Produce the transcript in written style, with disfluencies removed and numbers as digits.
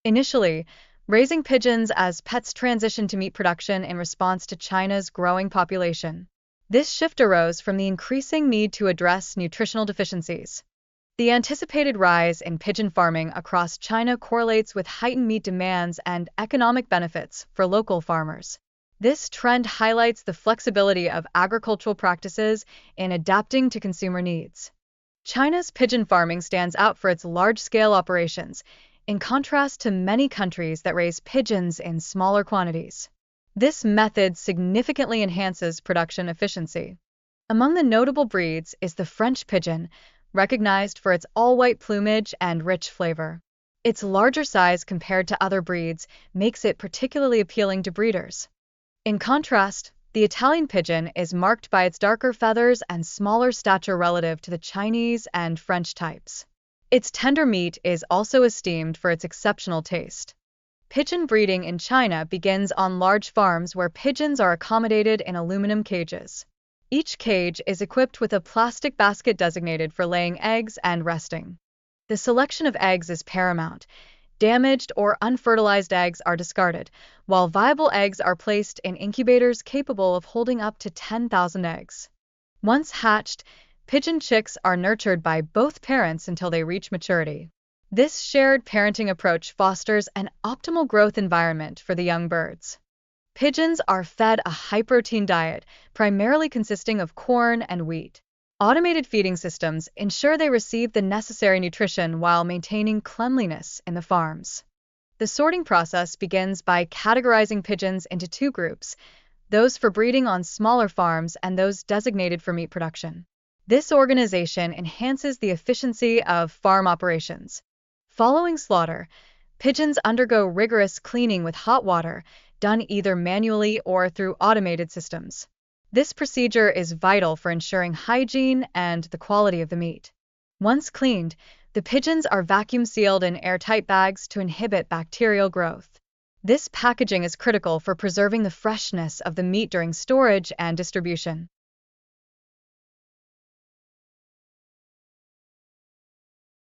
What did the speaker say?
Initially, raising pigeons as pets transitioned to meat production in response to China's growing population. This shift arose from the increasing need to address nutritional deficiencies. The anticipated rise in pigeon farming across China correlates with heightened meat demands and economic benefits for local farmers. This trend highlights the flexibility of agricultural practices in adapting to consumer needs. China's pigeon farming stands out for its large-scale operations, in contrast to many countries that raise pigeons in smaller quantities. This method significantly enhances production efficiency. Among the notable breeds is the French pigeon, recognized for its all-white plumage and rich flavor. Its larger size compared to other breeds makes it particularly appealing to breeders. In contrast, the Italian pigeon is marked by its darker feathers and smaller stature relative to the Chinese and French types. Its tender meat is also esteemed for its exceptional taste. Pigeon breeding in China begins on large farms where pigeons are accommodated in aluminum cages. Each cage is equipped with a plastic basket designated for laying eggs and resting. The selection of eggs is paramount. Damaged or unfertilized eggs are discarded, while viable eggs are placed in incubators capable of holding up to 10,000 eggs. Once hatched, pigeon chicks are nurtured by both parents until they reach maturity. This shared parenting approach fosters an optimal growth environment for the young birds. Pigeons are fed a high-protein diet, primarily consisting of corn and wheat. Automated feeding systems ensure they receive the necessary nutrition while maintaining cleanliness in the farms. The sorting process begins by categorizing pigeons into two groups, those for breeding on smaller farms and those designated for meat production. This organization enhances the efficiency of farm operations. Following slaughter, pigeons undergo rigorous cleaning with hot water, done either manually or through automated systems. This procedure is vital for ensuring hygiene and the quality of the meat. Once cleaned, the pigeons are vacuum sealed in airtight bags to inhibit bacterial growth. This packaging is critical for preserving the freshness of the meat during storage and distribution.